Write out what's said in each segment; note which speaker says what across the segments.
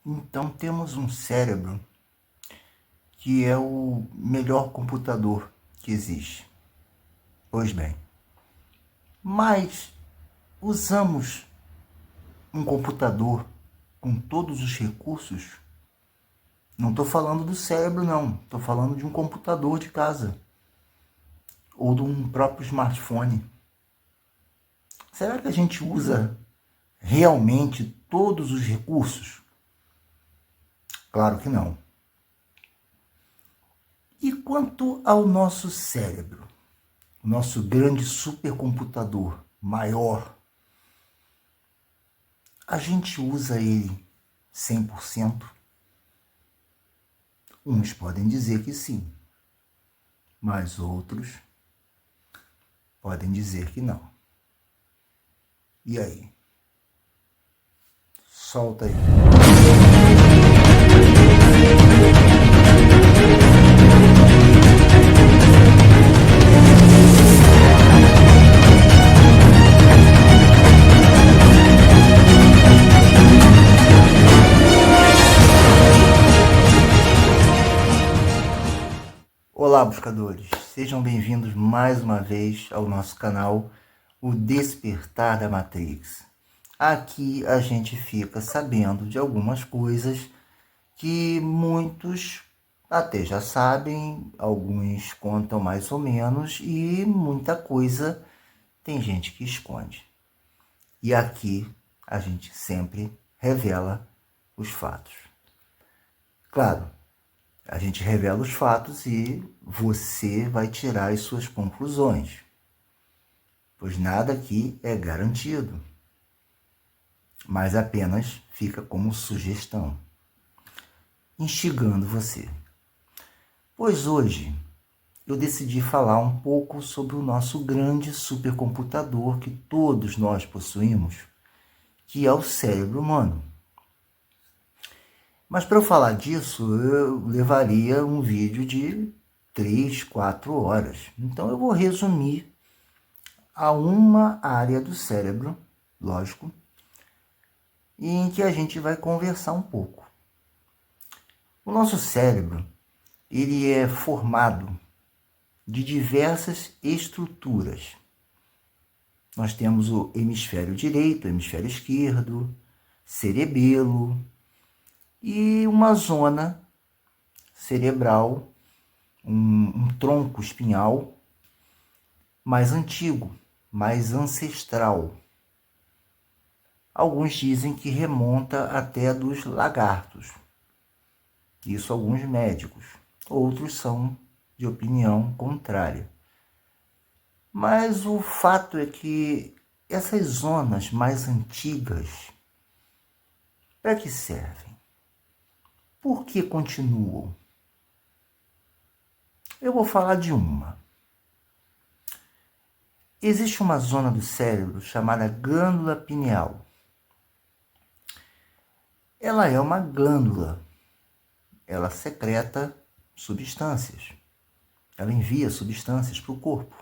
Speaker 1: Então temos um cérebro que é o melhor computador que existe. Pois bem, mas usamos um computador com todos os recursos? Não estou falando do cérebro, não. Estou falando de um computador de casa ou de um próprio smartphone. Será que a gente usa realmente todos os recursos? Claro que não. E quanto ao nosso cérebro, o nosso grande supercomputador maior, a gente usa ele 100%? Uns podem dizer que sim, mas outros podem dizer que não. E aí? Solta aí. Olá, buscadores! Sejam bem-vindos mais uma vez ao nosso canal, O Despertar da Matrix. Aqui a gente fica sabendo de algumas coisas que muitos até já sabem, alguns contam mais ou menos e muita coisa tem gente que esconde. E aqui a gente sempre revela os fatos. Claro, a gente revela os fatos e você vai tirar as suas conclusões, pois nada aqui é garantido, mas apenas fica como sugestão, instigando você. Pois hoje eu decidi falar um pouco sobre o nosso grande supercomputador que todos nós possuímos, que é o cérebro humano. Mas para eu falar disso, eu levaria um vídeo de 3, 4 horas. Então eu vou resumir a uma área do cérebro, lógico, e em que a gente vai conversar um pouco. O nosso cérebro, ele é formado de diversas estruturas. Nós temos o hemisfério direito, o hemisfério esquerdo, cerebelo e uma zona cerebral, um tronco espinhal mais antigo, mais ancestral. Alguns dizem que remonta até dos lagartos. Isso alguns médicos. Outros são de opinião contrária. Mas o fato é que essas zonas mais antigas, para que servem? Por que continuam? Eu vou falar de uma. Existe uma zona do cérebro chamada glândula pineal. Ela é uma glândula. Ela secreta substâncias. Ela envia substâncias para o corpo.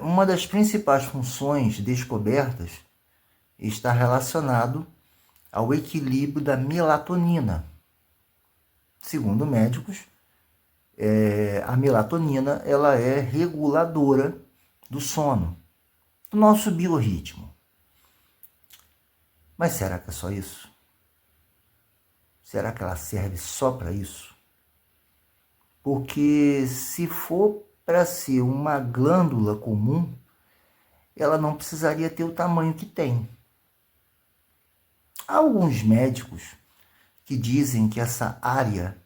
Speaker 1: Uma das principais funções descobertas está relacionado ao equilíbrio da melatonina. Segundo médicos, a melatonina ela é reguladora do sono, do nosso biorritmo. Mas será que é só isso? Será que ela serve só para isso? Porque se for para ser uma glândula comum, ela não precisaria ter o tamanho que tem. Há alguns médicos que dizem que essa área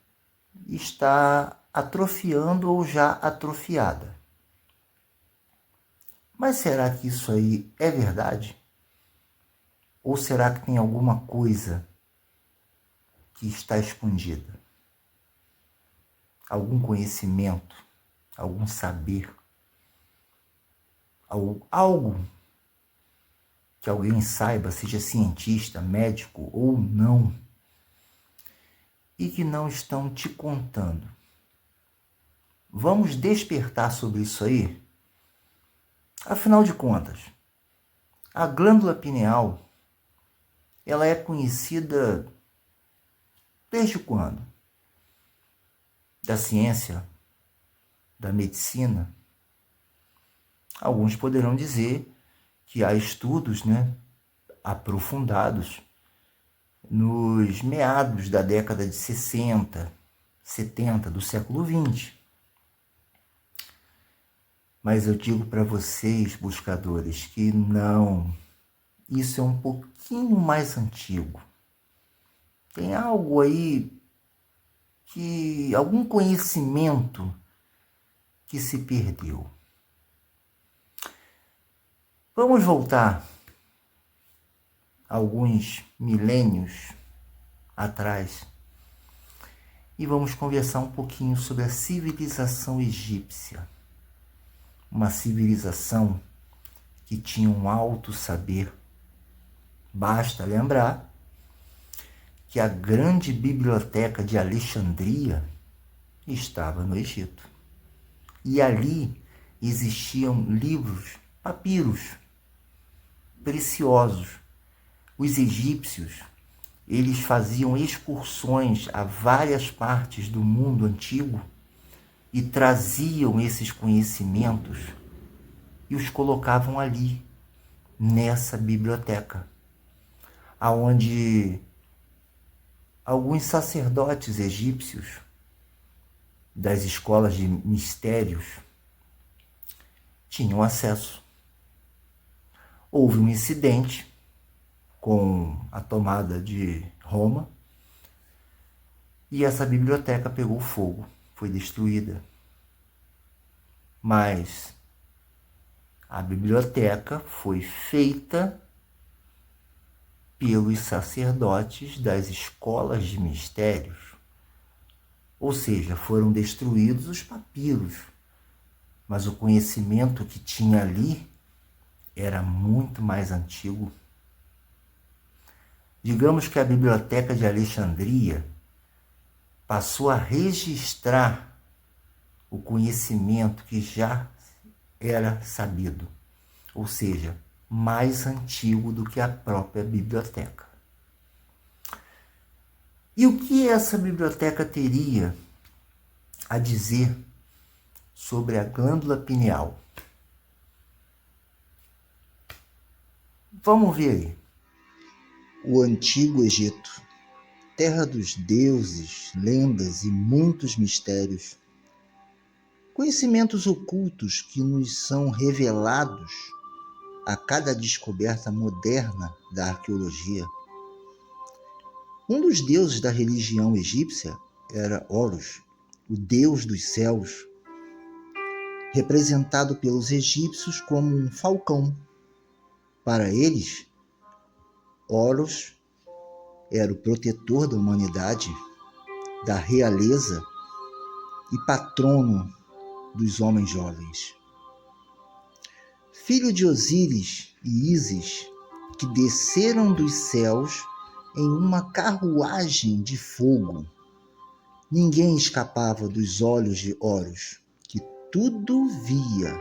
Speaker 1: está atrofiando ou já atrofiada. Mas será que isso aí é verdade? Ou será que tem alguma coisa que está escondida? Algum conhecimento, algum saber, algo que alguém saiba, seja cientista, médico ou não, e que não estão te contando. Vamos despertar sobre isso aí? Afinal de contas, a glândula pineal ela é conhecida desde quando? Da ciência, da medicina. Alguns poderão dizer que há estudos, aprofundados nos meados da década de 60, 70 do século XX. Mas eu digo para vocês, buscadores, que não. Isso é um pouquinho mais antigo. Tem algo aí algum conhecimento que se perdeu. Vamos voltar alguns milênios atrás e vamos conversar um pouquinho sobre a civilização egípcia. Uma civilização que tinha um alto saber. Basta lembrar que a grande biblioteca de Alexandria estava no Egito. E ali existiam livros, papiros, preciosos. Os egípcios, eles faziam excursões a várias partes do mundo antigo e traziam esses conhecimentos e os colocavam ali, nessa biblioteca, aonde alguns sacerdotes egípcios das escolas de mistérios tinham acesso. Houve um incidente com a tomada de Roma e essa biblioteca pegou fogo, foi destruída. Mas a biblioteca foi feita pelos sacerdotes das escolas de mistérios. Ou seja, foram destruídos os papiros, mas o conhecimento que tinha ali era muito mais antigo. Digamos que a Biblioteca de Alexandria passou a registrar o conhecimento que já era sabido, ou seja, mais antigo do que a própria biblioteca. E o que essa biblioteca teria a dizer sobre a glândula pineal? Vamos ver aí. O Antigo Egito, terra dos deuses, lendas e muitos mistérios. Conhecimentos ocultos que nos são revelados a cada descoberta moderna da arqueologia. Um dos deuses da religião egípcia era Horus, o deus dos céus, representado pelos egípcios como um falcão. Para eles, Horus era o protetor da humanidade, da realeza e patrono dos homens jovens. Filho de Osíris e Ísis, que desceram dos céus em uma carruagem de fogo. Ninguém escapava dos olhos de Horus, que tudo via.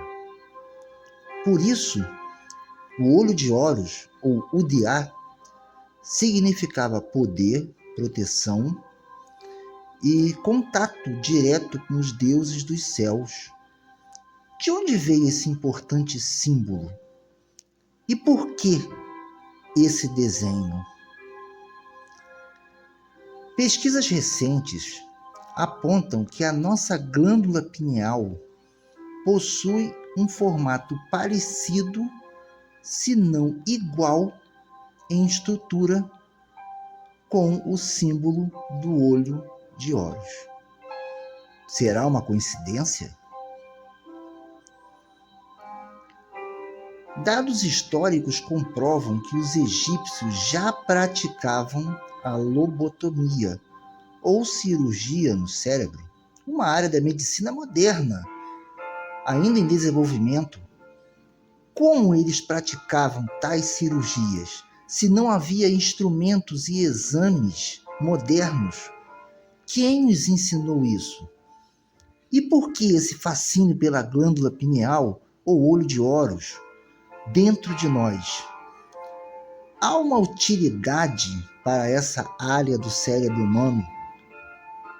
Speaker 1: Por isso, o olho de Horus, ou Udiá, significava poder, proteção e contato direto com os deuses dos céus. De onde veio esse importante símbolo? E por que esse desenho? Pesquisas recentes apontam que a nossa glândula pineal possui um formato parecido, se não igual, em estrutura com o símbolo do olho de Horus. Será uma coincidência? Dados históricos comprovam que os egípcios já praticavam a lobotomia, ou cirurgia no cérebro, uma área da medicina moderna, ainda em desenvolvimento. Como eles praticavam tais cirurgias, se não havia instrumentos e exames modernos? Quem nos ensinou isso? E por que esse fascínio pela glândula pineal ou olho de Horus dentro de nós? há uma utilidade para essa área do cérebro humano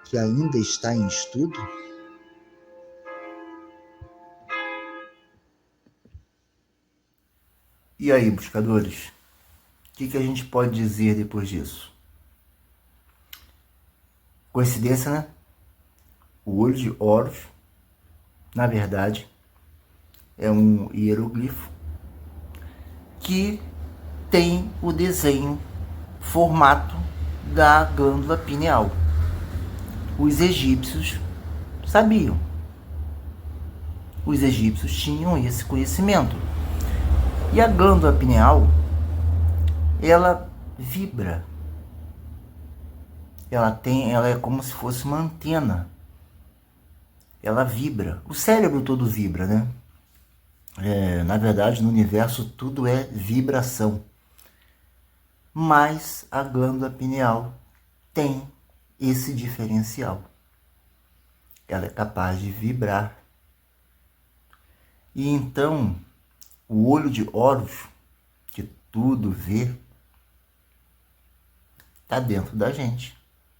Speaker 1: que ainda está em estudo? E aí, buscadores? O que a gente pode dizer depois disso? Coincidência, né? O olho de Horus, na verdade, é um hieroglifo que tem o desenho, formato da glândula pineal. Os egípcios sabiam. Os egípcios tinham esse conhecimento. E a glândula pineal, ela vibra. Ela é como se fosse uma antena. Ela vibra. O cérebro todo vibra, né? Na verdade, no universo tudo é vibração. Mas a glândula pineal tem esse diferencial. Ela é capaz de vibrar. E então, o olho de Horus, que tudo vê, está dentro da gente.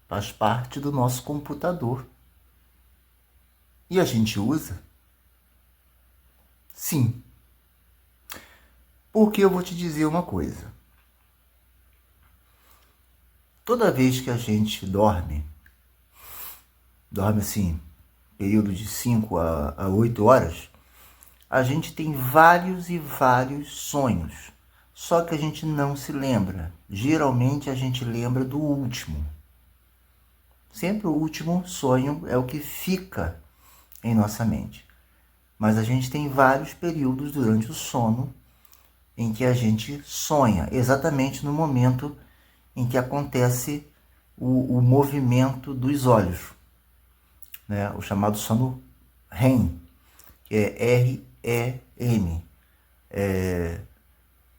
Speaker 1: Faz parte do nosso computador. E a gente usa? Sim. Porque eu vou te dizer uma coisa. Toda vez que a gente dorme assim, período de 5 a 8 horas, a gente tem vários e vários sonhos. Só que a gente não se lembra. Geralmente a gente lembra do último. Sempre o último sonho é o que fica em nossa mente. Mas a gente tem vários períodos durante o sono em que a gente sonha, exatamente no momento em que acontece o movimento dos olhos, né? O chamado sono REM, que é R-E-M,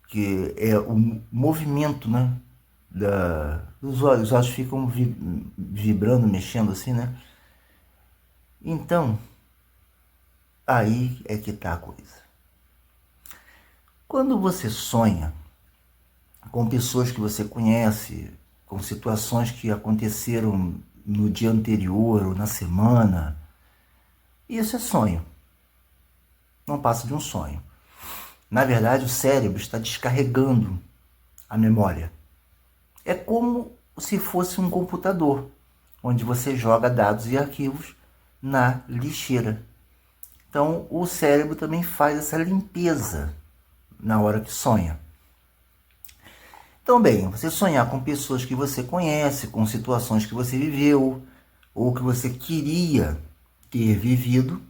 Speaker 1: que é o movimento, né, dos olhos. Os olhos ficam vibrando, mexendo assim, né? Então, aí é que está a coisa. Quando você sonha com pessoas que você conhece, com situações que aconteceram no dia anterior ou na semana, isso é sonho. Não passa de um sonho. Na verdade, o cérebro está descarregando a memória. É como se fosse um computador, onde você joga dados e arquivos na lixeira. Então, o cérebro também faz essa limpeza na hora que sonha. Então, bem, você sonhar com pessoas que você conhece, com situações que você viveu, ou que você queria ter vivido,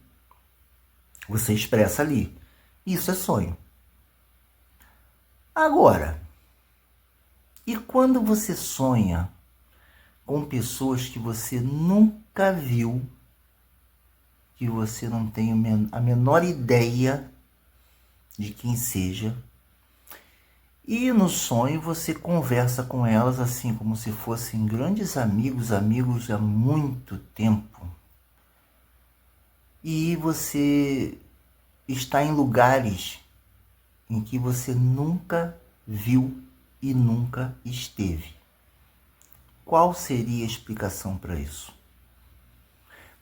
Speaker 1: você expressa ali. Isso é sonho. Agora, e quando você sonha com pessoas que você nunca viu, que você não tem a menor ideia de quem seja, e no sonho você conversa com elas assim como se fossem grandes amigos há muito tempo. E você está em lugares em que você nunca viu e nunca esteve. Qual seria a explicação para isso?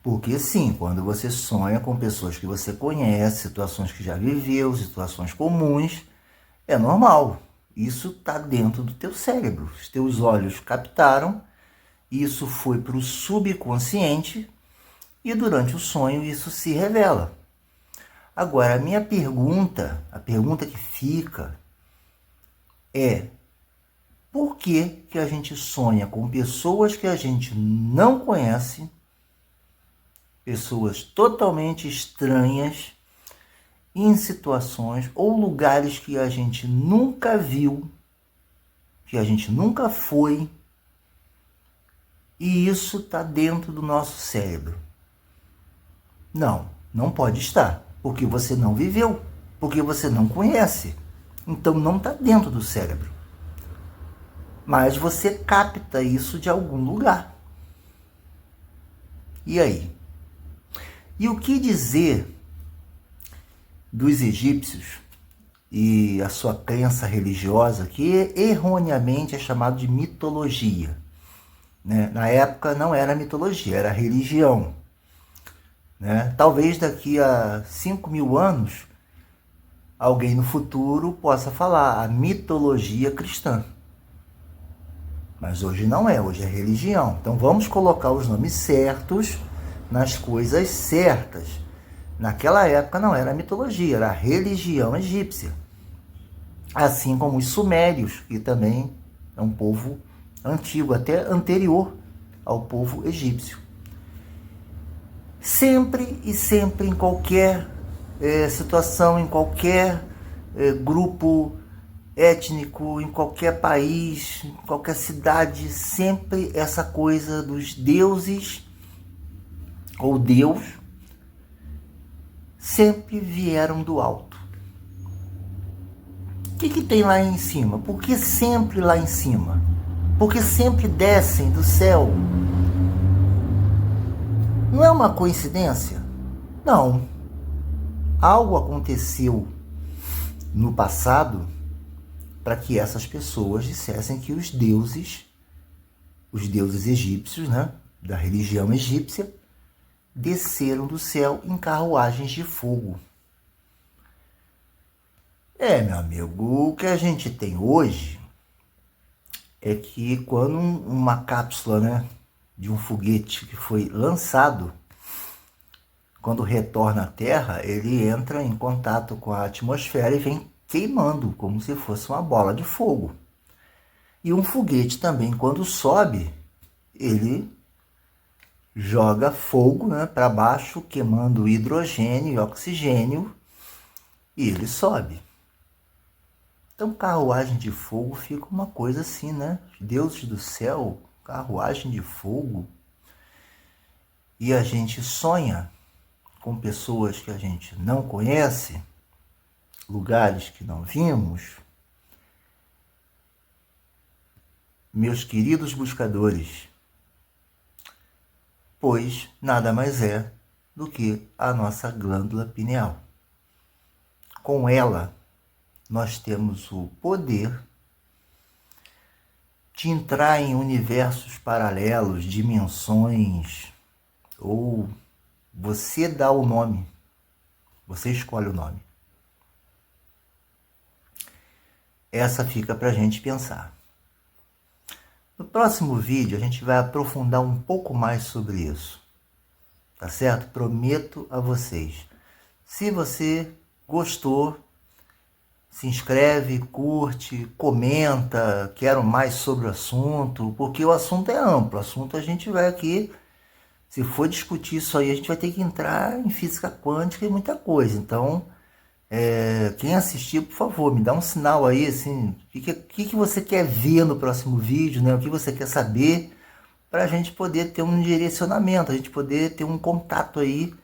Speaker 1: Porque sim, quando você sonha com pessoas que você conhece, situações que já viveu, situações comuns, é normal. Isso está dentro do teu cérebro. Os teus olhos captaram, isso foi para o subconsciente e durante o sonho isso se revela. Agora, a minha pergunta, a pergunta que fica é: por que a gente sonha com pessoas que a gente não conhece, pessoas totalmente estranhas, em situações ou lugares que a gente nunca viu, que a gente nunca foi, e isso está dentro do nosso cérebro? Não, não pode estar, porque você não viveu, porque você não conhece. Então não está dentro do cérebro. Mas você capta isso de algum lugar. E aí? E o que dizer dos egípcios e a sua crença religiosa, que erroneamente é chamado de mitologia, né? Na época não era mitologia, era religião, né? Talvez daqui a 5.000 anos, alguém no futuro possa falar a mitologia cristã. Mas hoje não é, hoje é religião. Então vamos colocar os nomes certos nas coisas certas. Naquela época não era mitologia, era a religião egípcia. Assim como os sumérios, que também é um povo antigo, até anterior ao povo egípcio. Sempre e sempre, em qualquer situação, em qualquer grupo étnico, em qualquer país, em qualquer cidade, sempre essa coisa dos deuses ou Deus sempre vieram do alto. O que tem lá em cima? Por que sempre lá em cima? Por que sempre descem do céu? Não é uma coincidência? Não. Algo aconteceu no passado para que essas pessoas dissessem que os deuses egípcios, né, da religião egípcia, desceram do céu em carruagens de fogo. Meu amigo, o que a gente tem hoje é que quando uma cápsula, né, de um foguete que foi lançado, quando retorna à Terra, ele entra em contato com a atmosfera e vem queimando, como se fosse uma bola de fogo. E um foguete também, quando sobe, ele joga fogo, né, para baixo, queimando hidrogênio e oxigênio, e ele sobe. Então, carruagem de fogo fica uma coisa assim, né? Deuses do céu, carruagem de fogo. E a gente sonha com pessoas que a gente não conhece, lugares que não vimos. Meus queridos buscadores, pois nada mais é do que a nossa glândula pineal. Com ela, nós temos o poder de entrar em universos paralelos, dimensões, ou você dá o nome, você escolhe o nome. Essa fica para a gente pensar. No próximo vídeo a gente vai aprofundar um pouco mais sobre isso, tá certo? Prometo a vocês. Se você gostou, se inscreve, curte, comenta, quero mais sobre o assunto, porque o assunto é amplo, o assunto a gente vai aqui, se for discutir isso aí, a gente vai ter que entrar em física quântica e muita coisa. Então, quem assistir, por favor, me dá um sinal aí, assim, o que você quer ver no próximo vídeo, né? O que você quer saber, para a gente poder ter um direcionamento, a gente poder ter um contato aí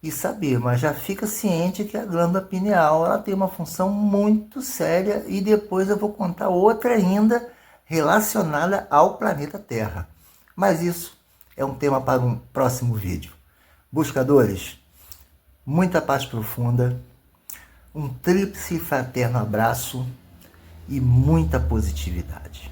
Speaker 1: e saber. Mas já fica ciente que a glândula pineal ela tem uma função muito séria e depois eu vou contar outra ainda relacionada ao planeta Terra. Mas isso é um tema para um próximo vídeo. Buscadores, muita paz profunda, um tríplice fraterno abraço e muita positividade.